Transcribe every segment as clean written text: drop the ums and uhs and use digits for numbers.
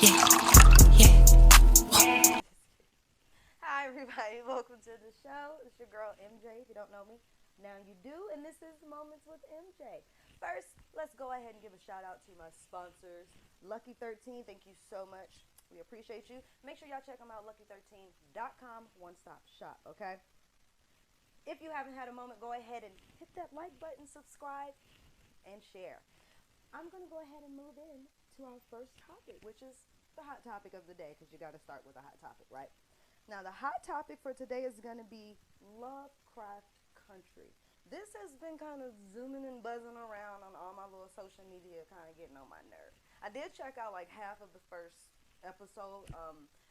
Hi, everybody. Welcome to the show. It's your girl, MJ. If you don't know me, now you do. And this is Moments with MJ. First, let's go ahead and give a shout out to my sponsors. Lucky 13, thank you so much. We appreciate you. Make sure y'all check them out, lucky13.com, one-stop shop, okay? If you haven't had a moment, go ahead and hit that like button, subscribe, and share. I'm going to go ahead and move in to our first topic, which is the hot topic of the day, because you got to start with a hot topic, right? Now, the hot topic for today is going to be Lovecraft Country. This has been kind of zooming and buzzing around on all my little social media, kind of getting on my nerves. I did check out like half of the first episode.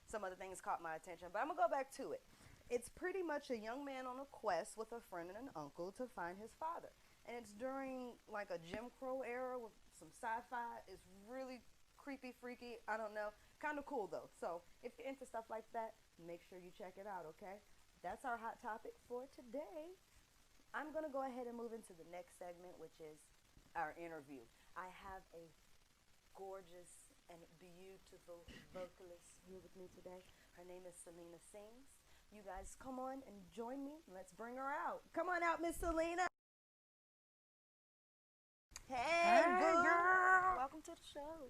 Some other things caught my attention, but I'm going to go back to it. It's pretty much a young man on a quest with a friend and an uncle to find his father. And it's during like a Jim Crow era with some sci-fi. It's really creepy, freaky, I don't know. Kind of cool though. So if you're into stuff like that, make sure you check it out, okay? That's our hot topic for today. I'm going to go ahead and move into the next segment, which is our interview. I have a gorgeous and beautiful vocalist here with me today. Her name is Selena Sings. You guys come on and join me. Let's bring her out. Come on out, Miss Selena. Hey, girl. Welcome to the show.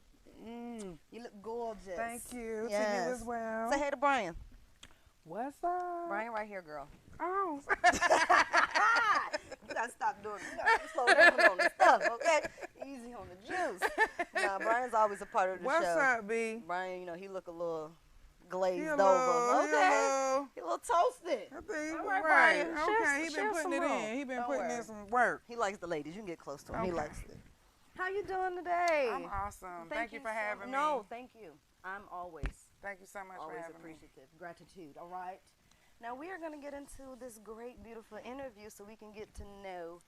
You look gorgeous. Thank you. Yes. To you as well. Say hey to Brian. What's up? Brian right here, girl. Oh. You gotta stop doing it. You gotta slow down on the stuff, okay? Easy on the juice. Nah, Brian's always a part of the show. What's up, B? Brian, you know, he look a little glazed He over. Okay. He a little toasted. I think all right, right. Brian. Okay, he been putting it in. He been putting in some work. He likes the ladies. You can get close to him. Okay. He likes it. How you doing today? I'm awesome. Thank you for having me. No, thank you. I'm always Thank you so much for having appreciative. Gratitude, all right? Now, we are going to get into this great, beautiful interview so we can get to know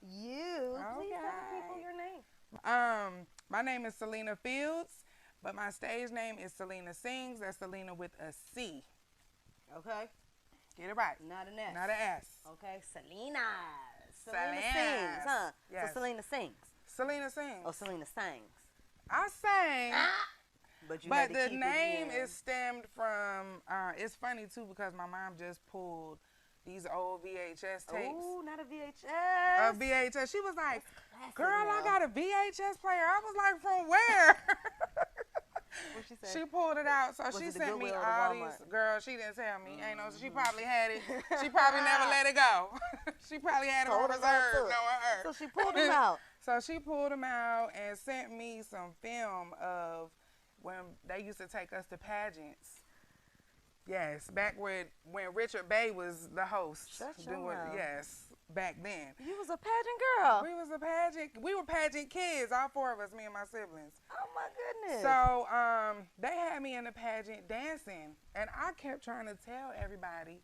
you. Okay. Please tell the people your name. My name is Selena Fields, but my stage name is Selena Sings. That's Selena with a C. Okay. Get it right. Not an S. Not an S. Okay. Selena. Selena Sings, huh? Yes. So Selena Sings. Selena Sings. Oh, Selena Sings. I sang. But the name is stemmed from, it's funny too because my mom just pulled these old VHS tapes. Oh, not a VHS. A VHS. She was like, classic, girl, I now. got a VHS player. I was like, from where? What she said? She pulled it out. So Was she it the sent me Goodwill or the all Walmart? these. Girl, she didn't tell me. Ain't no, she probably had it. She probably never let it go. She probably had it on reserve. Knowing her. So she pulled them out. So she pulled them out and sent me some film of when they used to take us to pageants. Yes, back when Richard Bay was the host. Shut your mouth. Yes, back then. You was a pageant girl. We were pageant kids, all four of us, me and my siblings. Oh my goodness. So they had me in the pageant dancing, and I kept trying to tell everybody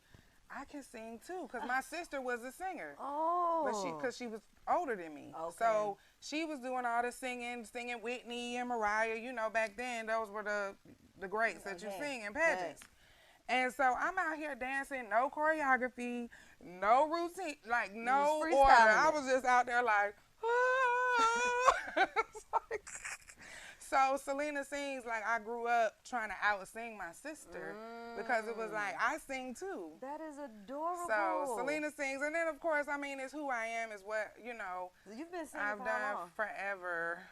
I can sing too, because my sister was a singer. Oh. But because she was older than me. Okay. So she was doing all the singing Whitney and Mariah. You know, back then, those were the greats that you sing in pageants. And so I'm out here dancing, no choreography, no routine, like no order. I was just out there like, ah. So Selena Sings, like I grew up trying to out-sing my sister because it was like, I sing too. That is adorable. So Selena Sings, and then of course, I mean, it's who I am, is what, you know, you've been singing I've for done how long? forever.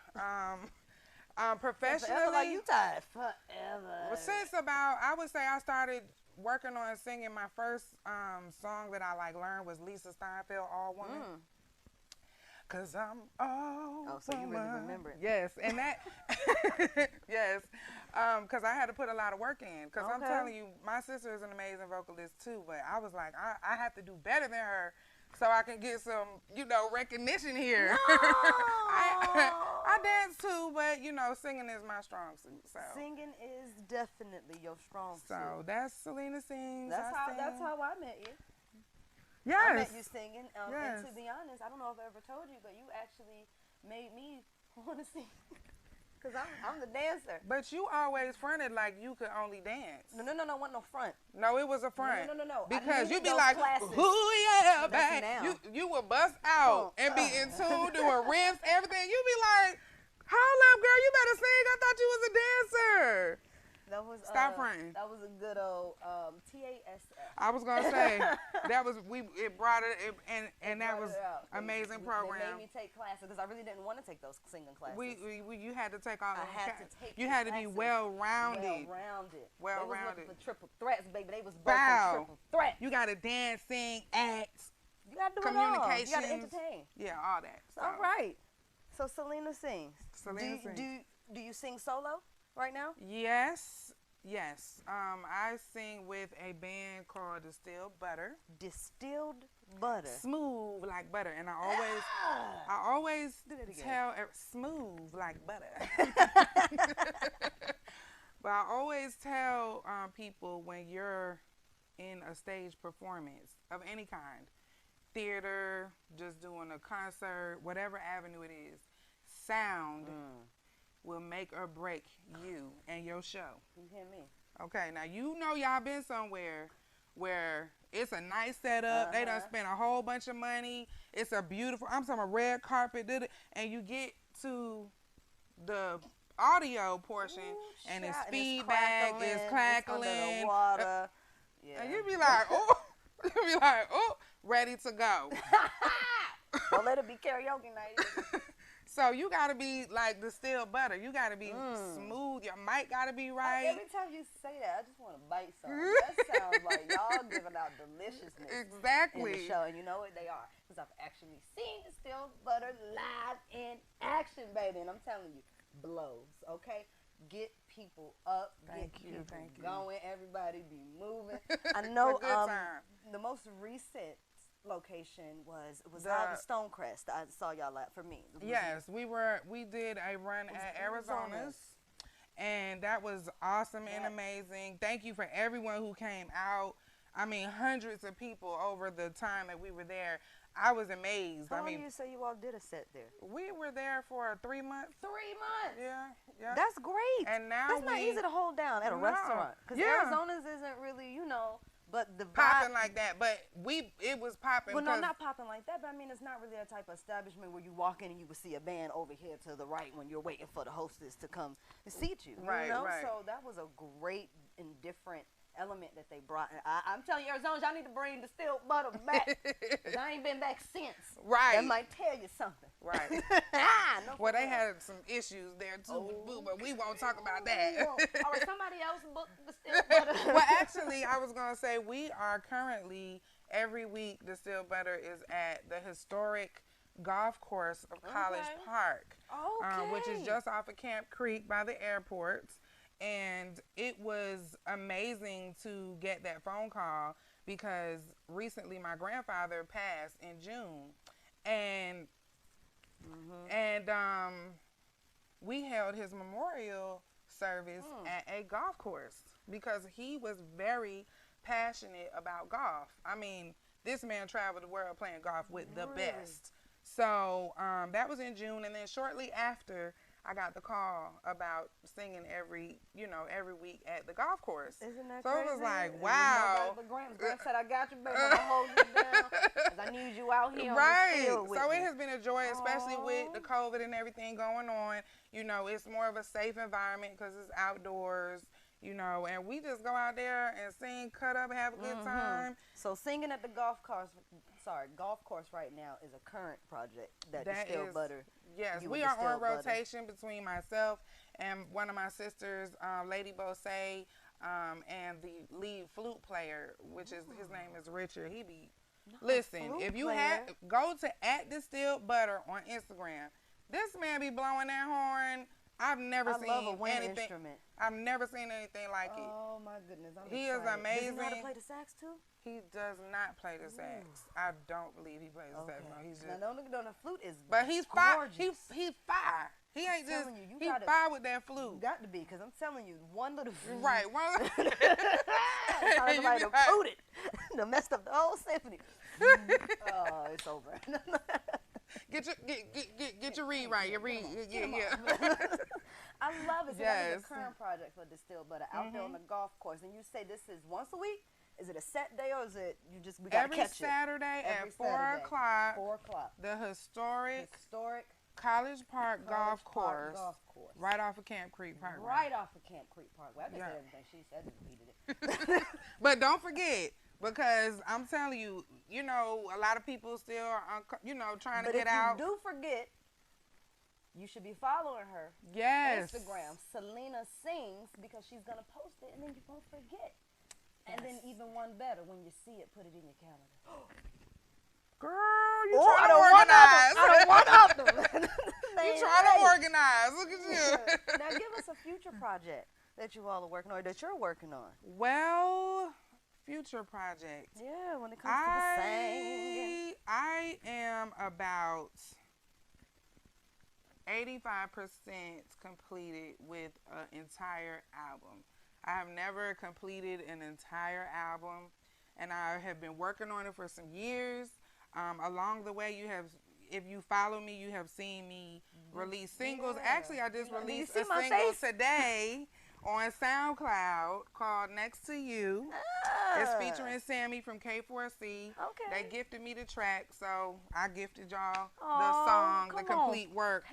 Professionally. Forever like you tired. Forever. Well, since about, I would say I started working on singing. My first song that I like learned was Lisa Steinfeld, All Woman. Cause I'm all Oh, so you really remember it. Yes, and that, yes, cause I had to put a lot of work in. Cause I'm telling you, my sister is an amazing vocalist too, but I was like, I have to do better than her so I can get some, you know, recognition here. No. I dance too, but you know, singing is my strong suit. So Singing is definitely your strong suit. So that's Selena Sings. That's how I met you. Yes. I met you singing, Yes. and to be honest, I don't know if I ever told you, but you actually made me want to sing, because I'm the dancer. But you always fronted like you could only dance. No, wasn't no front. No, it was a front. No. Because you be those like, classes. ooh yeah, That's babe. now. You would bust out and be in tune, doing riffs, everything. You be like, Hold up, girl. You better sing. I thought you was a dancer. That was Stop fronting. That was a good old TASF. I was gonna say that was it brought it and that was amazing program. They made me take classes because I really didn't want to take those singing classes. You had to take all those I had to take. You had to be well rounded. They was looking for triple threats, baby. They was both triple threats. You got to dance, sing, act. You got to do communication. You got to entertain. Yeah, all that. So. All right. So Selena sings. Selena sings. Do you sing solo right now? Yes. I sing with a band called Distilled Butter. Distilled Butter. Smooth like butter, and I always tell smooth like butter. But I always tell people when you're in a stage performance of any kind, theater, just doing a concert, whatever avenue it is, sound will make or break you and your show. You hear me? Okay, now you know y'all been somewhere where it's a nice setup. They done spent a whole bunch of money. It's a beautiful, I'm talking about red carpet, and you get to the audio portion and it's feedback, it's crackling. It's under the water. Yeah. And you be like, oh, ready to go. Don't let it be karaoke night. So you gotta be like Distilled Butter. You gotta be smooth. Your mic gotta be right. Every time you say that, I just want to bite something. That sounds like y'all giving out deliciousness. Exactly. In the show, and you know what? They are, because I've actually seen Distilled Butter live in action, baby. And I'm telling you, blows. Okay, get people up. Get people going. Everybody be moving. I know. The most recent location was out of Stonecrest. I saw y'all at for me. Yes, we did a run at Arizona's, and that was awesome and amazing. Thank you for everyone who came out. I mean, hundreds of people over the time that we were there. I was amazed. How long do you say you all did a set there? We were there for 3 months. 3 months? Yeah. That's great. And now that's not easy to hold down at a restaurant. Because Arizona's isn't really, but the popping like that. But it was popping. Well, no, not popping like that. But I mean, it's not really a type of establishment where you walk in and you will see a band over here to the right when you're waiting for the hostess to come and seat you. Right. So that was a great and different element that they brought. I'm telling you, Arizona, y'all need to bring Distilled Butter back. Because I ain't been back since. Right. That might tell you something. Right. Well, they had some issues there too, but we won't talk about that. All right, somebody else booked Distilled Butter. Well, actually, I was going to say we are currently, every week, Distilled Butter is at the historic golf course of College Park, which is just off of Camp Creek by the airport. And it was amazing to get that phone call because recently my grandfather passed in June, and we held his memorial service at a golf course because he was very passionate about golf. I mean, this man traveled the world playing golf with the best. So that was in June, and then shortly after, I got the call about singing every week at the golf course. Isn't that crazy? So it was like, wow. Graham said, I got you, baby. I'm going to hold you down because I need you out here on the field with So me. it has been a joy, especially with the COVID and everything going on. It's more of a safe environment because it's outdoors. And we just go out there and sing, cut up, have a good time. So singing at the golf course right now is a current project that Distilled Butter. Yes, we are on rotation between myself and one of my sisters, Lady Bose, and the lead flute player, which is his name is Richard. Listen, if you go to @Distilled Butter on Instagram. This man be blowing that horn. I've never seen love a wind anything. Instrument. I've never seen anything like it. Oh my goodness, He is amazing. Does he know how to play the sax too? He does not play the sax. I don't believe he plays the sax. No, he's just. Now, the flute is. But he's fire. He's fire. He ain't just. He's fire with that flute. You got to be, because I'm telling you, one little. Right. One. Somebody to flute it. To messed up the whole symphony. Oh, it's over. Get your read right. Your read. Yeah. I love it. So that is a current project for Distilled Butter out there on the golf course. And you say this is once a week? Is it a set day or is it we got to catch Saturday it? Every Saturday at 4 o'clock. 4 o'clock. The historic College Park Golf Course. Golf course. Right off of Camp Creek Parkway. Right off of Camp Creek Parkway. I just said everything she said and repeated it. But don't forget, because I'm telling you, you know, a lot of people still are, you know, trying to get out. But if you do forget, you should be following her. Yes. Instagram, Selena Sings, because she's going to post it and then you won't forget. Yes. And then even one better, when you see it, put it in your calendar. Girl, you trying to organize. I don't want up them. You trying to organize. Look at you. Now give us a future project that you all are working on, or that you're working on. Well, future project. Yeah, when it comes to the singing. I am about 85% completed with an entire album. I have never completed an entire album, and I have been working on it for some years. Along the way, if you follow me, you have seen me release singles. Yeah. Actually, I just released a single today on SoundCloud called Next to You. It's featuring Sammy from K4C. Okay. They gifted me the track, so I gifted y'all the song, the complete work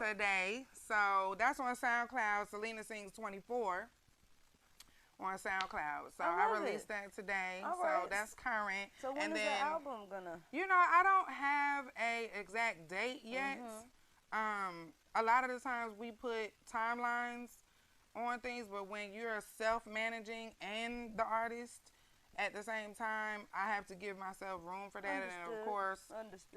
today. So that's on SoundCloud, Selena Sings 24. On SoundCloud. So I released that today. So that's current. So when is the album gonna? You know, I don't have a exact date yet. A lot of the times we put timelines on things, but when you're self-managing and the artist at the same time, I have to give myself room for that. And of course,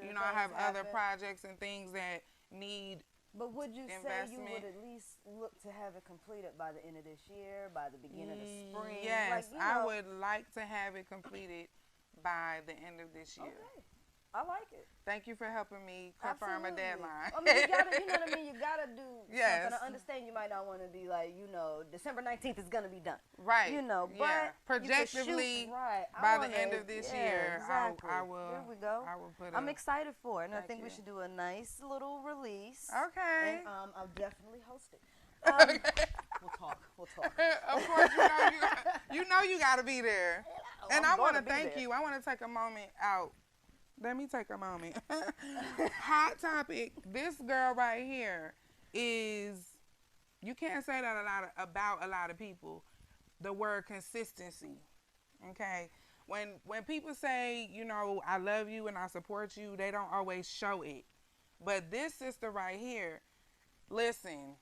you know, I have other projects and things that need. But would you say you would at least look to have it completed by the end of this year, by the beginning of the spring? Yes, I would like to have it completed by the end of this year. Okay. I like it. Thank you for helping me confirm a deadline. I mean, you gotta, you know what I mean? You gotta do something. I understand you might not want to be like, you know, December 19th is gonna be done. Right. You know, but projectively, by the end of this year, exactly. I will. Here we go. I will put. I'm excited for it, and I think we should do a nice little release. Okay. And I'll definitely host it. We'll talk. Of course, you know you gotta be there. And I want to thank you. I want to take a moment out. Let me take a moment. Hot topic. This girl right here is, you can't say that about a lot of people, the word consistency. Okay? When people say, you know, I love you and I support you, they don't always show it. But this sister right here, listen,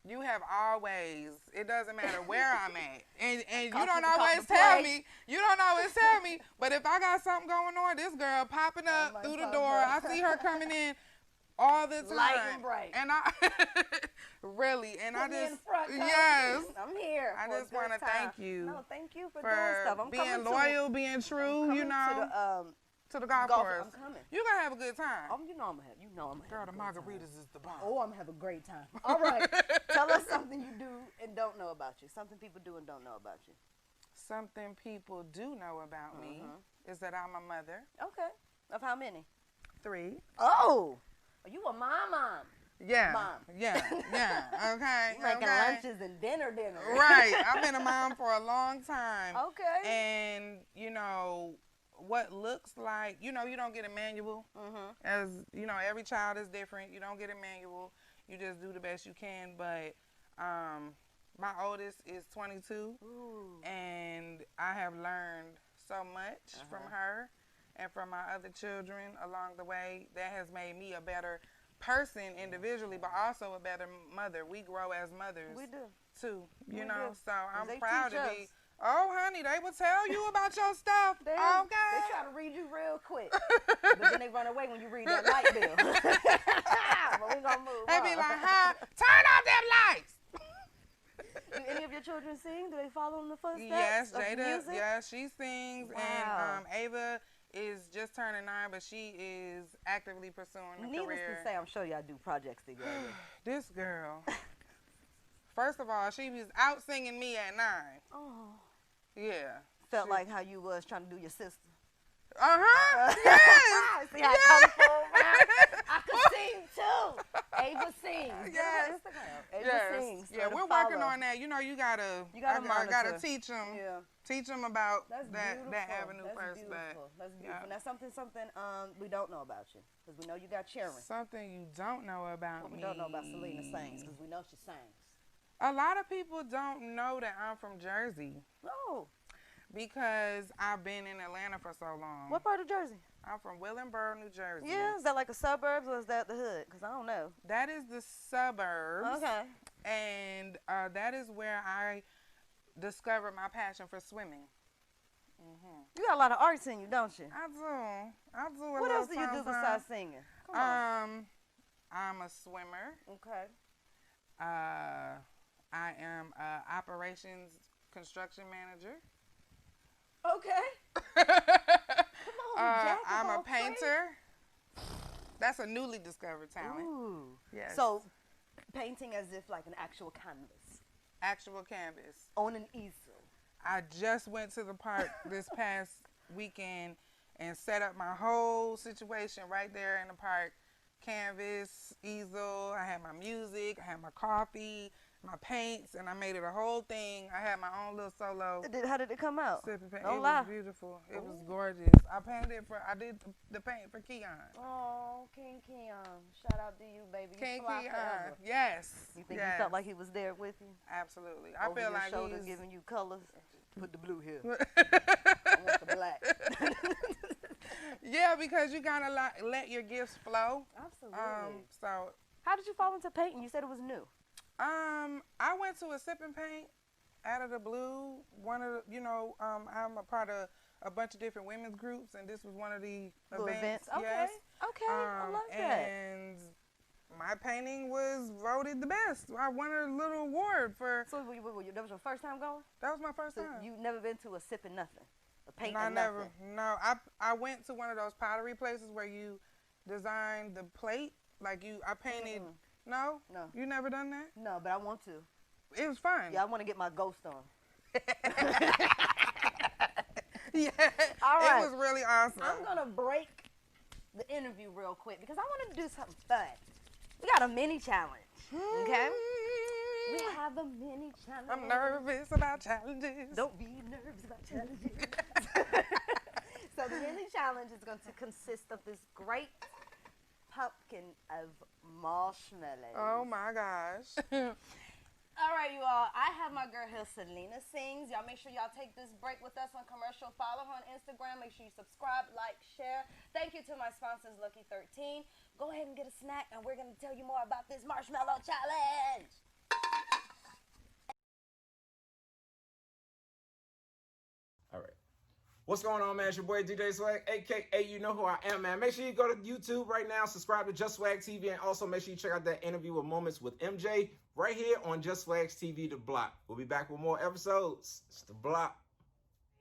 you have always, it doesn't matter where I'm at. And you don't always tell me. You don't always tell me. But if I got something going on, this girl popping up through the door. I see her coming in all the time. Light and bright. And I really, and Put I just, me in front, yes. I'm here. I just want to thank you. No, thank you for doing stuff. I'm being loyal, being true, you know. To the golf course. I'm coming. You're going to have a good time. Oh, you know I'm going to have Girl, the margaritas is the bomb. Oh, I'm going to have a great time. All right. Tell us something you do and don't know about you. Something people do and don't know about you. Something people do know about me is that I'm a mother. Okay. Of how many? 3. Oh. Are you a mom? Yeah. Mom. Yeah. Okay. You making lunches and dinner. Right. I've been a mom for a long time. Okay. And, you know, what looks like, you know, you don't get a manual. As you know, every child is different. You don't get a manual. You just do the best you can. But my oldest is 22. Ooh. And I have learned so much from her and from my other children along the way. That has made me a better person individually, but also a better mother. We grow as mothers. We do. Too. You know, so I'm proud to be. Oh, honey, they will tell you about your stuff. They try to read you real quick. But then they run away when you read that light bill. But we going to move They be like, turn off them lights. Do any of your children sing? Do they follow in the footsteps? Yes, of Jada. music? Yeah, she sings. Wow. And Ava is just turning 9, but she is actively pursuing a career. Needless to say, I'm sure y'all do projects together. This girl. First of all, she was out singing me at 9. Oh. Yeah. Felt like how you was trying to do your sister. Yes. See how it comes full around? I could sing too. Ava sings. Yes. Instagram. Ava Yes. sings. Yeah, we're working on that. You know, you gotta I gotta teach them. Yeah. Teach them about That's that beautiful. avenue That's first. beautiful. That's beautiful. Yeah. That's something we don't know about you, because we know you got cheering. Something you don't know about What me. we don't know about Selena sings, because we know she sings. A lot of people don't know that I'm from Jersey. No. Because I've been in Atlanta for so long. What part of Jersey? I'm from Willingboro, New Jersey. Yeah, is that like the suburbs or is that the hood? Because I don't know. That is the suburbs. Okay. And that is where I discovered my passion for swimming. Mm-hmm. You got a lot of arts in you, don't you? I do. What else do you do besides singing? Come on. I'm a swimmer. Okay. I am a operations construction manager. Okay. Come on, Jack. I'm a painter. That's a newly discovered talent. Ooh. Yes. So, painting as if like an actual canvas. Actual canvas. On an easel. I just went to the park this past weekend and set up my whole situation right there in the park. Canvas, easel, I had my music, I had my coffee, my paints, and I made it a whole thing. I had my own little solo. How did it come out? Sipping paint. Don't It lie. was beautiful. It was gorgeous. I did the paint for Keon. Oh, King Keon. Shout out to you, baby. King You fly Keon. forever. Yes. You think yes. he felt like he was there with you? Absolutely. I Over feel your like shoulder, he's giving you colors. Put the blue here. I want the black. Yeah, because you gotta let your gifts flow. Absolutely. So How did you fall into painting? You said it was new. I went to a sip and paint out of the blue. One of the, I'm a part of a bunch of different women's groups, and this was one of the events. Okay. Yes. Okay. I love that. And my painting was voted the best. I won a little award for. So that was your first time going? That was my first So time. you never been to a sipping nothing, a painting No, I nothing? never. No, I went to one of those pottery places where you design the plate. Like I painted. Mm-mm. No? No. You never done that? No, but I want to. It was fun. Yeah, I want to get my ghost on. Yeah. All right. It was really awesome. I'm going to break the interview real quick because I want to do something fun. We got a mini challenge, okay? We have a mini challenge. I'm nervous about challenges. Don't be nervous about challenges. So the mini challenge is going to consist of this great pumpkin of marshmallows. Oh my gosh. All right, you all. I have my girl here, Selena Sings. Y'all make sure y'all take this break with us on commercial. Follow her on Instagram. Make sure you subscribe, like, share. Thank you to my sponsors, Lucky 13. Go ahead and get a snack, and we're going to tell you more about this marshmallow challenge. All right. What's going on, man? It's your boy DJ Swag, aka you know who I am, man. Make sure you go to YouTube right now, subscribe to Just Swag TV, and also make sure you check out that interview with Moments with MJ right here on Just Swag's TV, The Block. We'll be back with more episodes. It's The Block.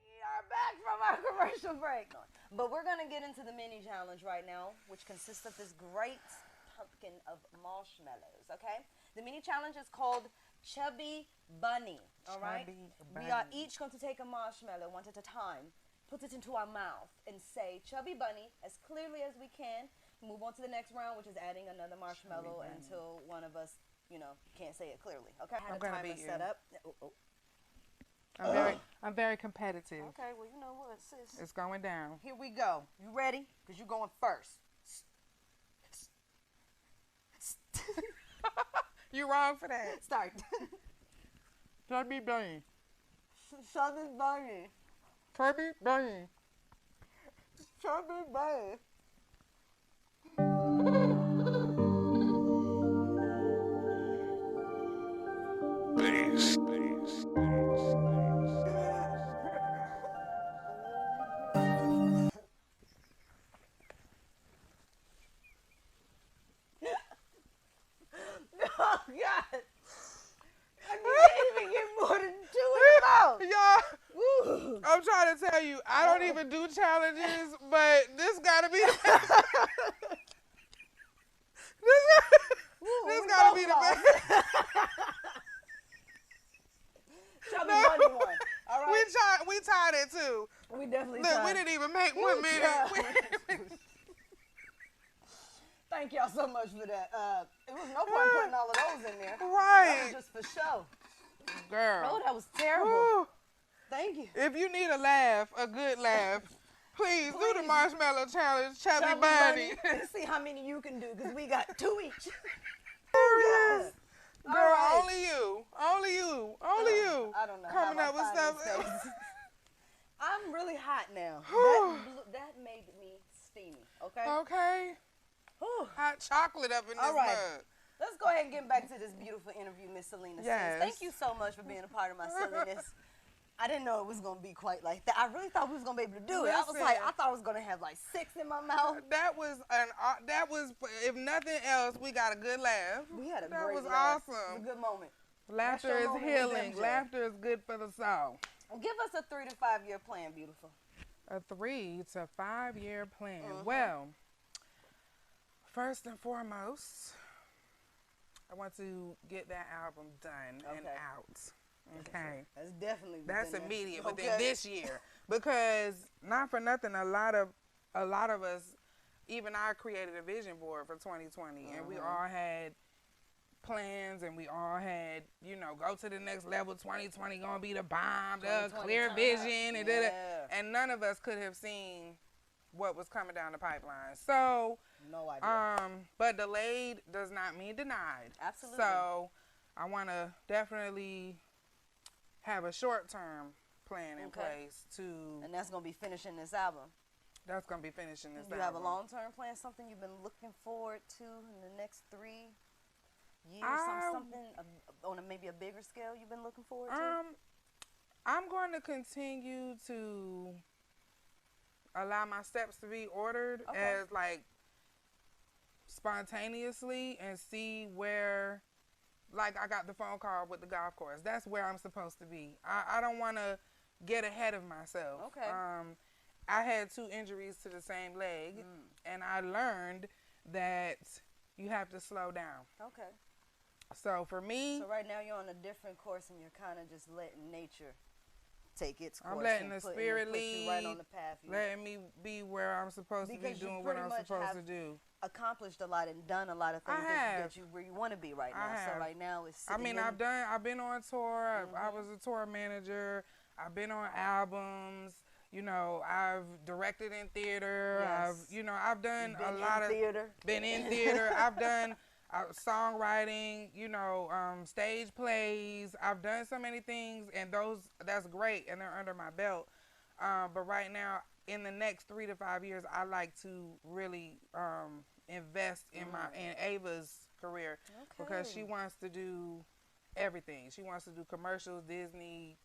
We are back from our commercial break. But we're going to get into the mini challenge right now, which consists of this great pumpkin of marshmallows, okay? The mini challenge is called Chubby Bunny, all right? Chubby We are Bunny. each going to take a marshmallow one at a time, put it into our mouth, and say Chubby Bunny as clearly as we can. Move on to the next round, which is adding another marshmallow until one of us, can't say it clearly, okay? I I'm have a gonna timer beat set you. up. I'm very competitive. Okay, well, you know what, sis? It's going down. Here we go. You ready? Because you're going first. You wrong for that. Start. Chubby Bunny. Chubby Bunny. Chubby Bunny. Chubby Bunny. Oh, God. I can't even get more than two in the mouth. Y'all, Woo. I'm trying to tell you, I don't even do challenges, but this gotta be the best. This gotta be the best. Chubby Bunny won. All right. We tied it too. We definitely Look, tried. we didn't even make 1 minute. Thank thank y'all so much for that. It was no point putting all of those in there. Right. That was just for show. Girl. Oh, that was terrible. Woo. Thank you. If you need a laugh, a good laugh, please do the marshmallow challenge, Chubby Bunny. Let's see how many you can do, because we got 2 each. Oh, yes. Girl, right. only you. Only you. Only you. I don't know coming how up with stuff. I'm really hot now. that made me steamy, okay? Okay. Whew. Hot chocolate up in this All right. mug. Let's go ahead and get back to this beautiful interview, Miss Selena Yes. Sings. Thank you so much for being a part of my silliness. I didn't know it was going to be quite like that. I really thought we was going to be able to do it. I thought I was going to have like 6 in my mouth. That was, if nothing else, we got a good laugh. We had a that great was laugh. awesome. It was a good moment. Laughter is healing. Laughter is good for the soul. Give us a 3 to 5 year plan, beautiful. A 3 to 5 year plan. Well, first and foremost, I want to get that album done and out. Okay. That's definitely that's immediate within this year. Because not for nothing, a lot of us, even I created a vision board for 2020 and we all had plans and we all had, go to the next level. 2020 gonna be the bomb, the clear vision, and none of us could have seen what was coming down the pipeline. So no idea. But delayed does not mean denied. Absolutely. So I wanna definitely have a short-term plan in place and that's gonna be finishing this album. That's gonna be finishing this album. You have a long-term plan, something you've been looking forward to in the next 3 years, something on maybe a bigger scale you've been looking forward to? I'm going to continue to allow my steps to be ordered as like spontaneously and see where, like I got the phone call with the golf course. That's where I'm supposed to be. I don't want to get ahead of myself. Okay. I had 2 injuries to the same leg, and I learned that you have to slow down. Okay. So for me... So right now you're on a different course and you're kind of just letting nature take its course. I'm letting the spirit lead, you right on the path. Letting me be where I'm supposed to be, doing what I'm supposed to do. Accomplished a lot and done a lot of things that you where you want to be right now. So right now it's I've been on tour. I was a tour manager. I've been on albums. I've directed in theater. Yes. I've done a lot of theater. Been in theater. I've done songwriting, stage plays. I've done so many things, and that's great, and they're under my belt. But right now, in the next 3 to 5 years, I like to really invest in Ava's career because she wants to do everything. She wants to do commercials, Disney,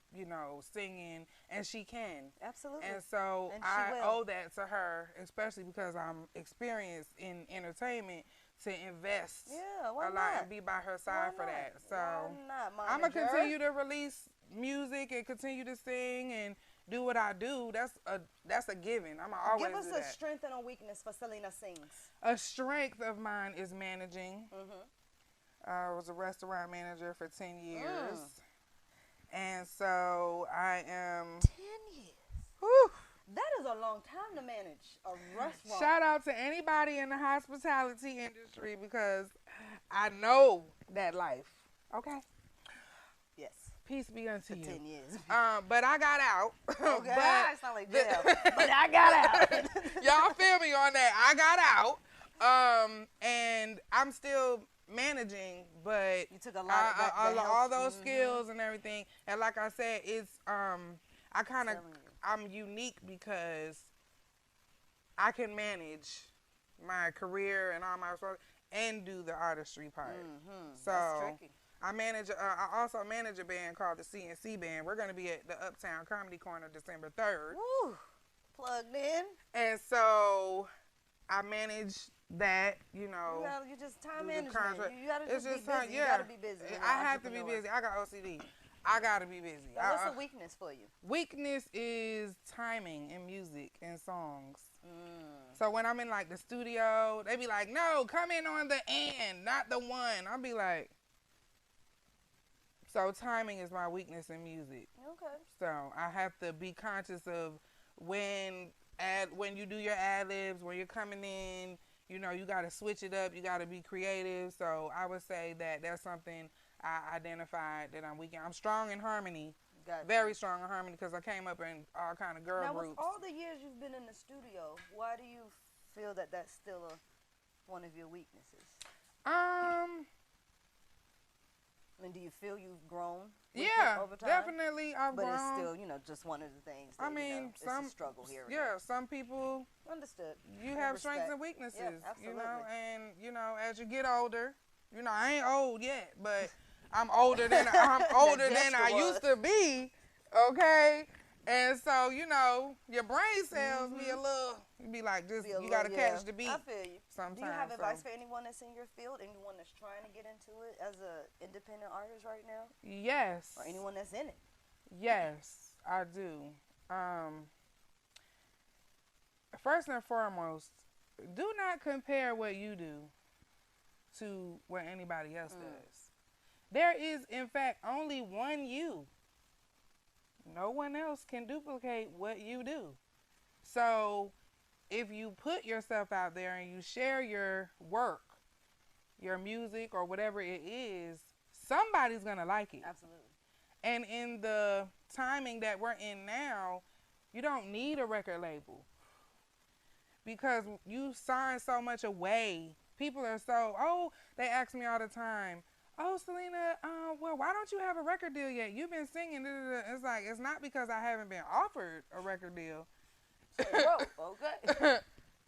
singing, and she can. Absolutely. And so I owe that to her, especially because I'm experienced in entertainment, to invest a lot and be by her side for that. So I'm going to continue to release music and continue to sing and do what I do. That's a given. I'm always Give us do a that. strength and a weakness for Selena Sings. A strength of mine is managing. I was a restaurant manager for 10 years. And so I am... 10 years? Whew, that is a long time to manage a restaurant. Shout out to anybody in the hospitality industry because I know that life. Okay? Yes. Peace be unto you. 10 years. But I got out. Okay, I sound like jail. But I got out. Y'all feel me on that. I got out. And I'm still managing, but you took a lot of all those skills and everything. And like I said, it's I'm unique because I can manage my career and all my and do the artistry part. So that's tricky. I also manage a band called the CNC Band. We're going to be at the Uptown Comedy Corner December 3rd. Woo! Plugged in. And so I manage that, you just time management. You gotta just be busy. You gotta be busy. I have to be busy. I got OCD. I gotta be busy. Now, what's a weakness for you? Weakness is timing in music and songs. So when I'm in like the studio, they be like, "No, come in on the end, not the one." I'll be like, so timing is my weakness in music. Okay. So I have to be conscious of when you do your ad libs, when you're coming in. you know, you got to switch it up. You got to be creative. So I would say that that's something I identified that I'm weak in. I'm strong in harmony. Gotcha. Very strong in harmony because I came up in all kind of girl now, groups. with all the years you've been in the studio, why do you feel that that's still one of your weaknesses? I mean, do you feel you've grown? Yeah, over time? Definitely I've grown. But it's still, you know, just one of the things that, I mean, it's a struggle here. Yeah, some people. Understood. You have strengths and weaknesses. Yeah, absolutely. You know, and you know, as you get older, you know, I ain't old yet, but I'm older than I used to be. Okay. And so, you know, your brain cells be a little, you be like, you got to catch the beat. I feel you. Sometimes. Do you have advice for anyone that's in your field, anyone that's trying to get into it as an independent artist right now? Yes. Or anyone that's in it? Yes, I do. First and foremost, do not compare what you do to what anybody else does. There is, in fact, only one you. No one else can duplicate what you do. So if you put yourself out there and you share your work, your music or whatever it is, somebody's going to like it. Absolutely. And in the timing that we're in now, you don't need a record label because you sign so much away. People are so, they ask me all the time, oh, Selena, well, why don't you have a record deal yet? You've been singing. It's like, it's not because I haven't been offered a record deal. Okay.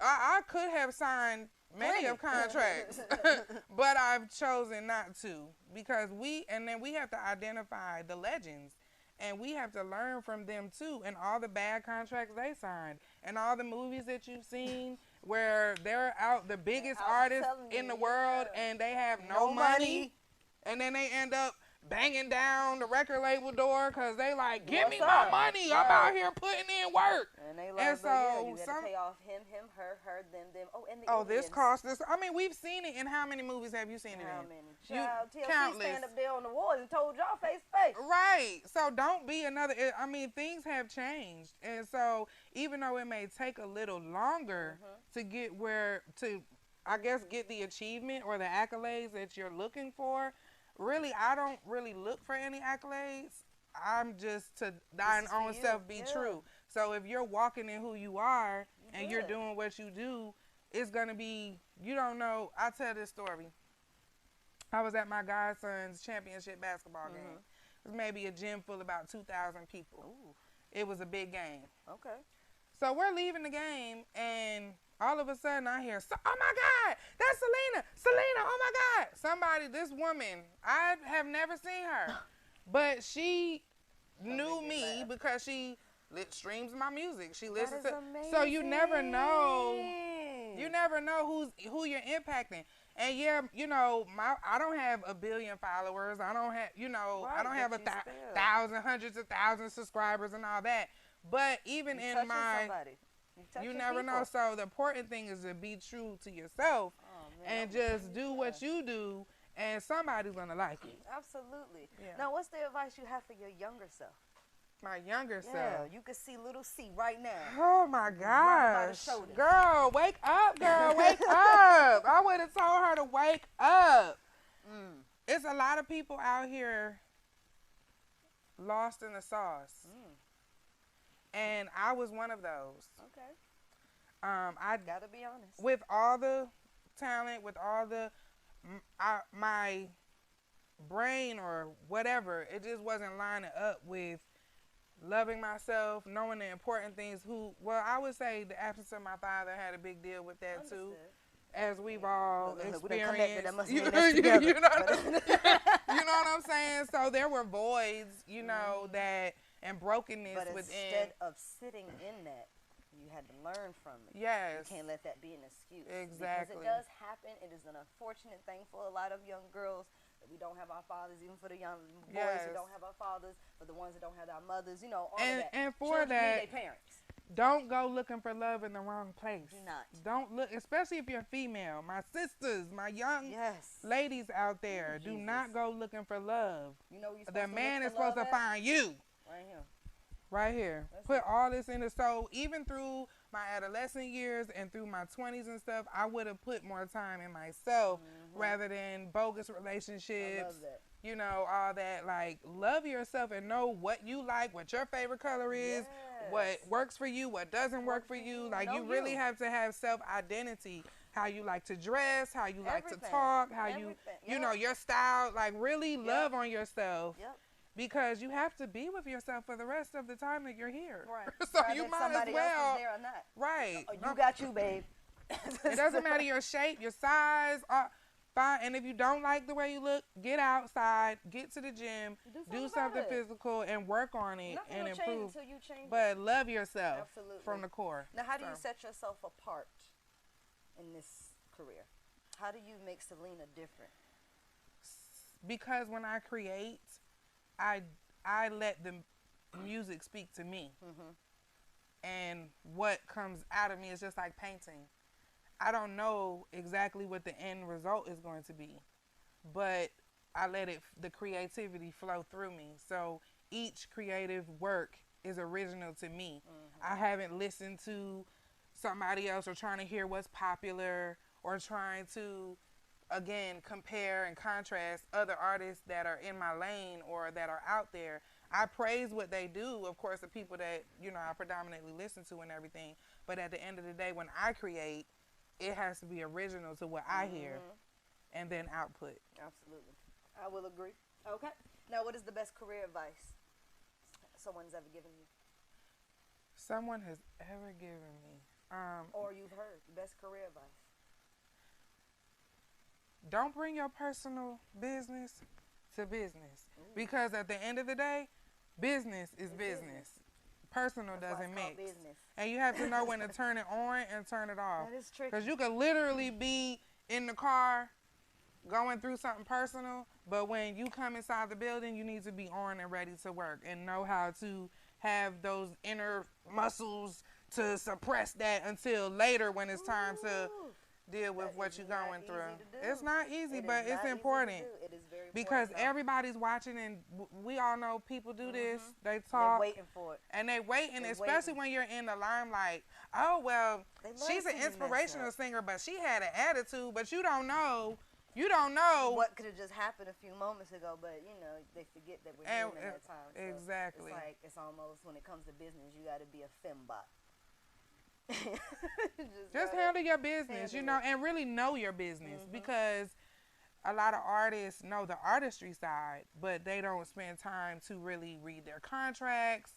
I could have signed many of contracts, but I've chosen not to because we have to identify the legends and we have to learn from them too and all the bad contracts they signed and all the movies that you've seen where they're out the biggest artists in the world and they have no money. And then they end up banging down the record label door because they like, give me my money. Right. I'm out here putting in work. And they like, you got to pay off him, her, them. Oh, and the this cost this. I mean, we've seen it in how many movies have you seen it in? How many? Child, countless. Stand up there on the wall and told y'all face to face. Right. So don't be another. I mean, things have changed. And so even though it may take a little longer to get I guess, get the achievement or the accolades that you're looking for, really, I don't really look for any accolades. I'm just to thine own self be true. So if you're walking in who you are and you're doing what you do, it's going to be, you don't know. I'll tell this story. I was at my godson's championship basketball game. It was maybe a gym full of about 2,000 people. Ooh. It was a big game. Okay. So we're leaving the game and all of a sudden I hear, oh my God, that's Selena. Selena, oh my God. Somebody, this woman, I have never seen her, but she knew me because she streams my music. She listens to, so you never know. You never know who you're impacting. And yeah, you know, I don't have 1 billion followers. I don't have, you know, I don't have hundreds of thousands subscribers and all that. But even in my, you never know. So the important thing is to be true to yourself and just do what you do, and somebody's gonna like it. Absolutely. Yeah. Now, what's the advice you have for your younger self? My younger self. Yeah, you can see little C right now. Oh my gosh. Girl, wake up, girl, wake up. I would have told her to wake up. It's a lot of people out here lost in the sauce. And I was one of those. Okay. I gotta be honest. With all the talent, with all the my brain or whatever, it just wasn't lining up with loving myself, knowing the important things. I would say the absence of my father had a big deal with that too, as we've all experienced. You know what I'm saying? So there were voids, you know, that and brokenness but within. Instead of sitting in that, you had to learn from it. Yes. You can't let that be an excuse. Exactly. Because it does happen. It is an unfortunate thing for a lot of young girls that we don't have our fathers, even for the young boys who don't have our fathers, for the ones that don't have our mothers, you know, all of that. And for Children that, need their parents. Don't go looking for love in the wrong place. Do not. Don't look, especially if you're female. My sisters, my young ladies out there, do not go looking for love. You know, the man is supposed to find you. Right here. Right here. Put all this in it. So even through my adolescent years and through my 20s and stuff, I would have put more time in myself rather than bogus relationships. I love that. You know, all that. Like, love yourself and know what you like, what your favorite color is, what works for you, what doesn't work for you. Like, you really have to have self-identity. How you like to dress, how you like to talk, how you know, your style. Like, really love on yourself. Because you have to be with yourself for the rest of the time that you're here. Right. So you might as well. Else is there or not. Right. You got you, babe. It doesn't matter your shape, your size. Fine. And if you don't like the way you look, get outside, get to the gym, do something physical, and work on it and improve. Until you change but love yourself from the core. Now, how do you set yourself apart in this career? How do you make Selena different? Because when I create, I let the music speak to me. And what comes out of me is just like painting. I don't know exactly what the end result is going to be, but I let the creativity flow through me. So each creative work is original to me. I haven't listened to somebody else or trying to hear what's popular or trying to, again, compare and contrast other artists that are in my lane or that are out there. I praise what they do, of course, the people that, you know, I predominantly listen to and everything. But at the end of the day, when I create, it has to be original to what I hear and then output. Absolutely. I will agree. Okay. Now, what is the best career advice someone's ever given you? Someone has ever given me. Or you've heard. Best career advice. Don't bring your personal business to business. Because at the end of the day, business is business. Personal doesn't mix. And you have to know when to turn it on and turn it off. That is tricky. Because you could literally be in the car going through something personal, but when you come inside the building, you need to be on and ready to work and know how to have those inner muscles to suppress that until later when it's time to deal with what you're going through. It's not easy, but it's important. It is very important. Because everybody's watching, and we all know people do this. They talk. They're waiting for it. And they waiting, especially when you're in the limelight. Oh, well, she's an inspirational singer, but she had an attitude, but you don't know. You don't know what could have just happened a few moments ago, but you know they forget that we're human at times. So exactly. It's like it's almost when it comes to business, you got to be a fembot. just handle your business, you know, and really know your business because a lot of artists know the artistry side, but they don't spend time to really read their contracts.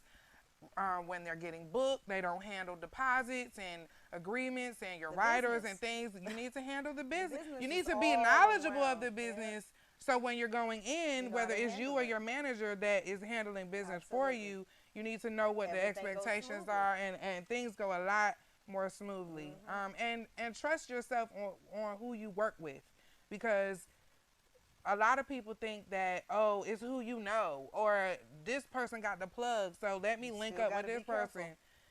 When they're getting booked, they don't handle deposits and agreements and your writers and things. You need to handle the business. You need to be knowledgeable of the business. So when you're going in, whether it's you or your manager that is handling business for you, you need to know what the expectations are, and things go a lot more smoothly. And trust yourself on who you work with, because a lot of people think that, oh, it's who you know, or this person got the plug, so let me link up with this person.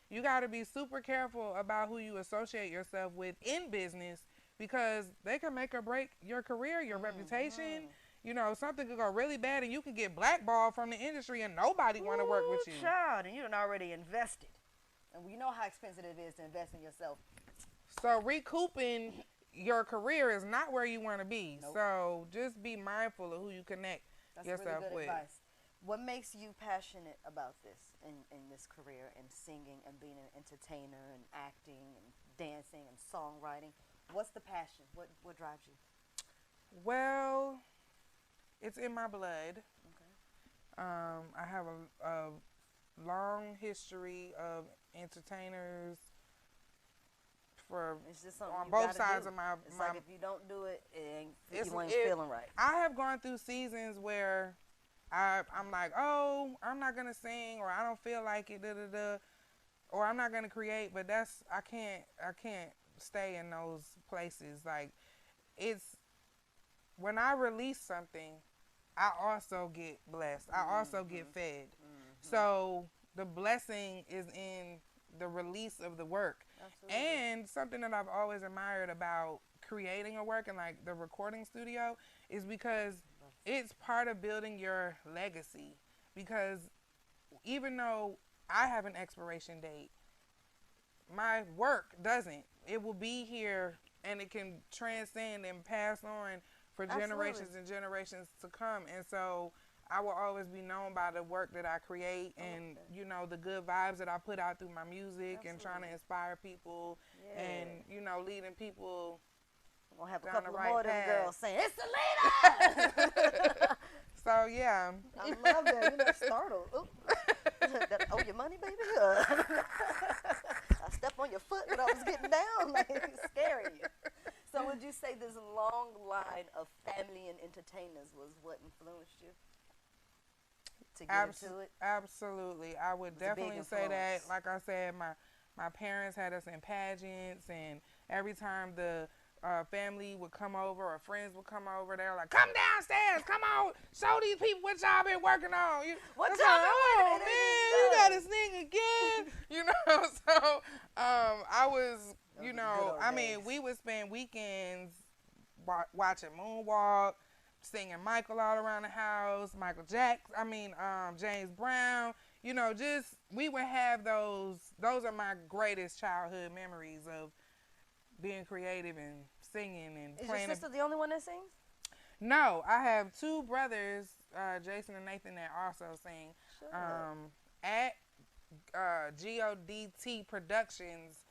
You got to be super careful about who you associate yourself with in business, because they can make or break your career, your reputation. You know, something could go really bad and you can get blackballed from the industry and nobody want to work with you. Child, and you done already invested. And we know how expensive it is to invest in yourself. So recouping your career is not where you want to be. So just be mindful of who you connect yourself really good with. Advice. What makes you passionate about this in this career, and singing and being an entertainer and acting and dancing and songwriting? What's the passion? What drives you? Well, it's in my blood. I have a long history of entertainers on both sides of my. It's like if you don't do it, you ain't feeling right. I have gone through seasons where I'm like, oh, I'm not gonna sing, or I don't feel like it, or I'm not gonna create. But I can't stay in those places. Like, it's when I release something, I also get blessed. I also get fed. So the blessing is in the release of the work. Absolutely. And something that I've always admired about creating a work and like the recording studio is because it's part of building your legacy. Because even though I have an expiration date. My work doesn't. It will be here and it can transcend and pass on for generations and generations to come. And so I will always be known by the work that I create and, you know, the good vibes that I put out through my music and trying to inspire people and, you know, leading people. We'll have a down couple the of right more of them path. girls saying, "It's Selena!" So, yeah. I love that. You're not startled. Ooh. Oh, your money, baby? I stepped on your foot when I was getting down, like scaring you. So would you say this long line of family and entertainers was what influenced you to get into it? Absolutely. I would definitely say that. Like I said, my parents had us in pageants, and every time the family would come over or friends would come over, they were like, "Come downstairs, come on, show these people what y'all been working on." What y'all oh been man, you gotta sing again, you know. So I was, you know, I mean, we would spend weekends watching Moonwalk, singing Michael all around the house, Michael Jackson, James Brown, you know, just, we would have those are my greatest childhood memories of being creative and singing and playing. Is your sister the only one that sings? No, I have two brothers, Jason and Nathan, that also sing. At GODT Productions,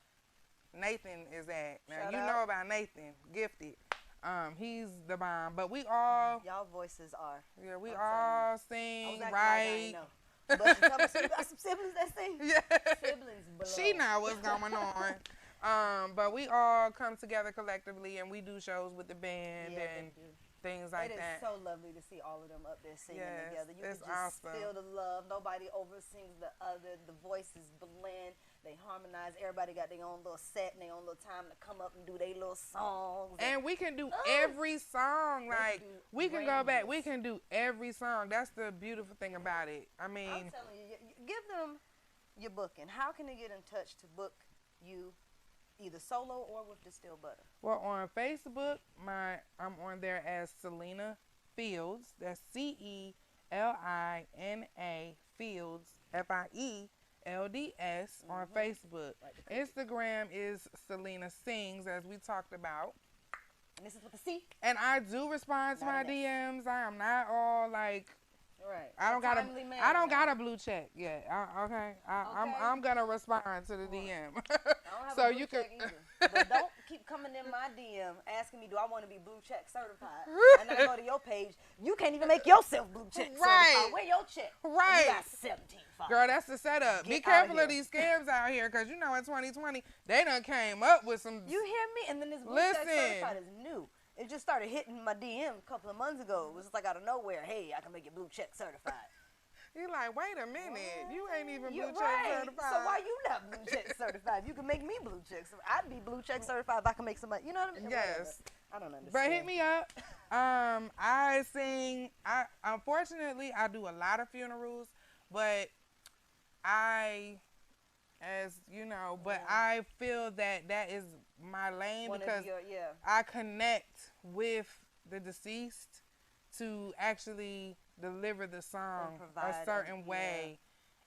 Nathan is at. Now, you know about Nathan, gifted. He's the bomb. But we all... Y'all voices are. Yeah, we all sing, right? But you got some siblings that sing? Yeah. Siblings below. She know what's going on. But we all come together collectively and we do shows with the band and things like that. It is so lovely to see all of them up there singing together. You can just feel the love. Nobody oversings the other. The voices blend. They harmonize. Everybody got their own little set and their own little time to come up and do their little songs. And we can do every song. Like, we can go back. We can do every song. That's the beautiful thing about it. I mean, I'm telling you, give them your booking. How can they get in touch to book you, either solo or with Distilled Butter? Well, on Facebook, I'm on there as Selena Fields. That's CELINA Fields, FIELDS on Facebook. Instagram is Selena Sings, as we talked about. And this is with the C. And I do respond to my DMs. I am not all like. Right. I don't got a blue check yet. I'm gonna respond to the DM. I don't have a blue check either. But don't keep coming in my DM asking me, do I want to be blue check certified? And I go to your page, you can't even make yourself blue check certified. Where your check? Right. You got 17 followers. Girl, that's the setup. Be careful of these scams out here, because you know in 2020 they done came up with some. You hear me? And then this blue check certified is new. It just started hitting my DM a couple of months ago. It was just like out of nowhere. Hey, I can make it blue check certified. You're like, wait a minute. You ain't even blue check certified. So why you not blue check certified? You can make me blue check. So I'd be blue check certified if I can make somebody. You know what I mean? Yes. I don't understand. But hit me up. I sing. Unfortunately, I do a lot of funerals, but as you know, but I feel that is my lane because I connect with the deceased to actually deliver the song a certain way.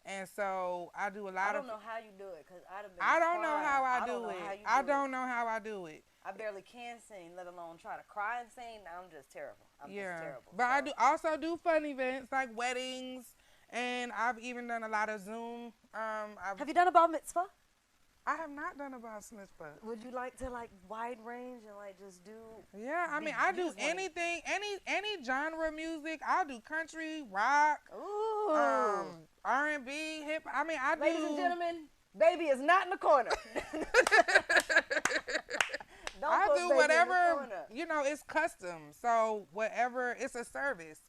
And so I do a lot of. I don't know how you do it, because I don't know how I do it. I don't know how I do it. I barely can sing, let alone try to cry and sing. I'm just terrible. I'm just terrible. But I also do fun events like weddings, and I've even done a lot of Zoom. Have you done a bar mitzvah? I have not done a bar mitzvah. Would you like to wide range and just do? Yeah, I mean, I do anything, any genre of music. I'll do country, rock, R&B, hip. I mean, I do. Ladies and gentlemen, baby is not in the corner. I do whatever, you know, it's custom. So whatever, it's a service.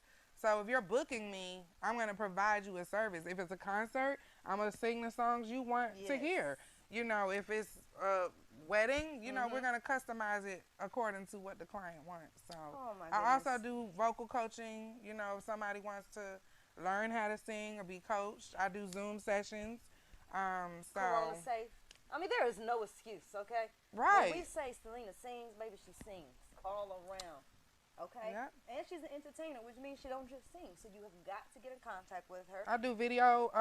So if you're booking me, I'm going to provide you a service. If it's a concert, I'm going to sing the songs you want to hear. You know, if it's a wedding, you know, we're going to customize it according to what the client wants. So I also do vocal coaching. You know, if somebody wants to learn how to sing or be coached, I do Zoom sessions. Corona safe. I mean, there is no excuse, okay? Right. When we say Selena sings, baby, she sings all around. okay? Yep. And she's an entertainer, which means she don't just sing. So you have got to get in contact with her. I do video,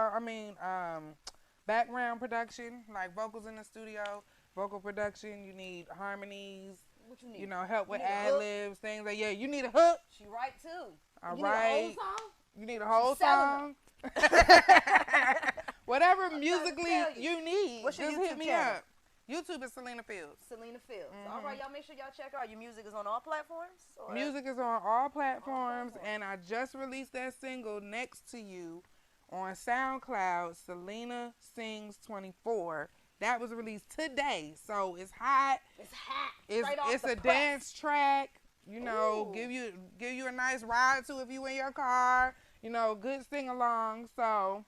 background production, like vocals in the studio, vocal production. You need harmonies. What you need? You know, help with You need a ad hook? libs, things like you need a hook. She write too. All you right. need a whole song? You need a whole She's selling song. Whatever musically you need, What's your just YouTube hit me channel? up. YouTube is Selena Fields. Selena Fields. All right, y'all make sure y'all check her out. Your music is on all platforms? Or? Music is on all platforms, and I just released that single, Next to You, on SoundCloud, Selena Sings 24. That was released today, so it's hot. It's hot. It's a dance track. You know, give you a nice ride to if you in your car. You know, good sing along. So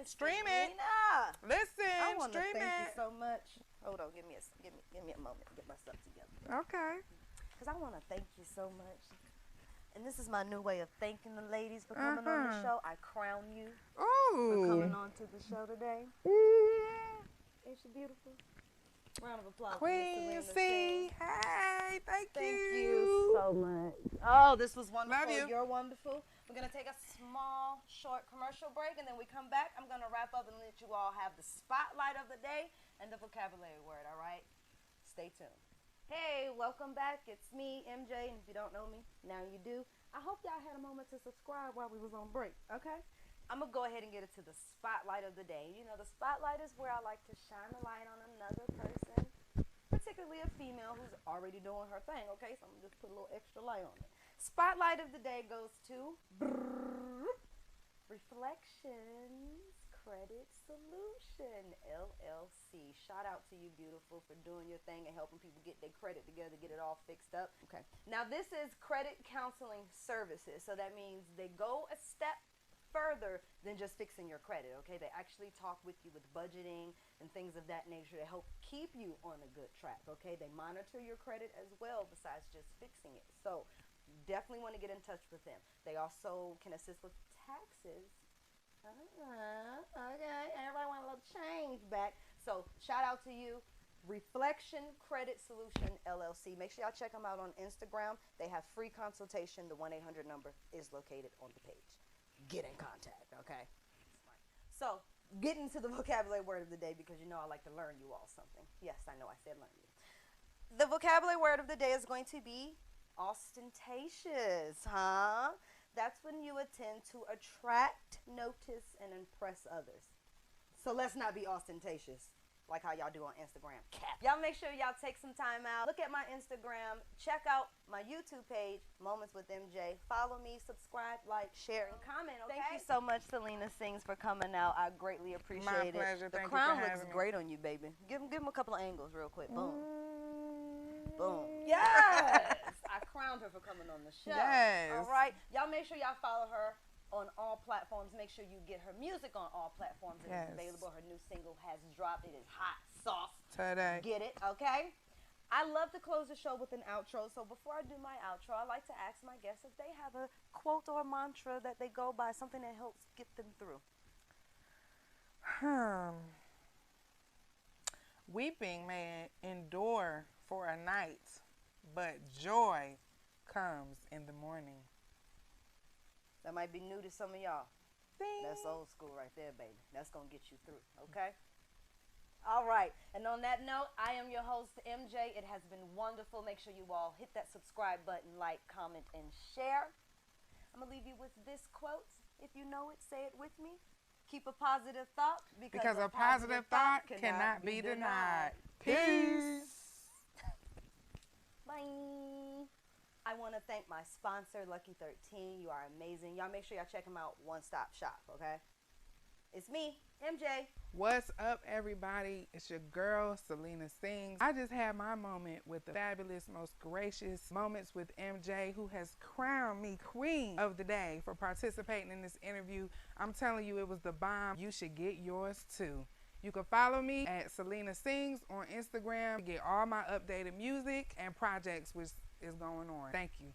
stream it. Listen, I want to stream thank it. you so much. Hold on, give me a moment to get myself together. Okay. Because I want to thank you so much. And this is my new way of thanking the ladies for coming on the show. I crown you for coming on to the show today. Ain't she beautiful? Round of applause. Queen C. Hey, thank you so much. Oh, this was wonderful. Love you. You're wonderful. We're going to take a small, short commercial break, and then we come back. I'm going to wrap up and let you all have the spotlight of the day and the vocabulary word, all right? Stay tuned. Hey, welcome back. It's me, MJ, and if you don't know me, now you do. I hope y'all had a moment to subscribe while we was on break, okay? I'm going to go ahead and get it to the spotlight of the day. You know, the spotlight is where I like to shine a light on another person, particularly a female who's already doing her thing, okay? So I'm going to just put a little extra light on it. Spotlight of the day goes to Reflections Credit Solution, LLC. Shout out to you, beautiful, for doing your thing and helping people get their credit together, get it all fixed up. Okay. Now, this is credit counseling services. So that means they go a step further than just fixing your credit, okay? They actually talk with you with budgeting and things of that nature to help keep you on a good track, okay? They monitor your credit as well besides just fixing it. So you definitely want to get in touch with them. They also can assist with taxes. Okay, everybody want a little change back. So shout out to you, Reflection Credit Solution, LLC. Make sure y'all check them out on Instagram. They have free consultation. The 1-800 number is located on the page. Get in contact, okay? So, get into the vocabulary word of the day because you know I like to learn you all something. Yes, I know I said learn you. The vocabulary word of the day is going to be ostentatious, huh? That's when you intend to attract, notice, and impress others. So let's not be ostentatious like how y'all do on Instagram. Y'all make sure y'all take some time out. Look at my Instagram. Check out my YouTube page, Moments with MJ. Follow me, subscribe, like, share, and comment, okay? Thank you so much, Selena Sings, for coming out. I greatly appreciate it. My pleasure. The Thank crown you for looks having me. great on you, baby. Give him a couple of angles real quick. Boom. Boom. Yes! I crowned her for coming on the show. Yes. All right? Y'all make sure y'all follow her on all platforms. Make sure you get her music on all platforms. It is available. Her new single has dropped. It is hot sauce. Today. Get it, okay? I love to close the show with an outro. So before I do my outro, I like to ask my guests if they have a quote or a mantra that they go by, something that helps get them through. Weeping may endure for a night, but joy comes in the morning. That might be new to some of y'all. Ding. That's old school right there, baby. That's going to get you through, okay? All right. And on that note, I am your host, MJ. It has been wonderful. Make sure you all hit that subscribe button, like, comment, and share. I'm going to leave you with this quote. If you know it, say it with me. Keep a positive thought because a positive thought cannot be denied. Peace. Bye. I want to thank my sponsor, Lucky 13. You are amazing. Y'all make sure y'all check them out. One Stop Shop, okay? It's me, MJ. What's up, everybody? It's your girl, Selena Sings. I just had my moment with the fabulous, most gracious Moments with MJ, who has crowned me Queen of the Day for participating in this interview. I'm telling you, it was the bomb. You should get yours, too. You can follow me at Selena Sings on Instagram to get all my updated music and projects which is going on. Thank you.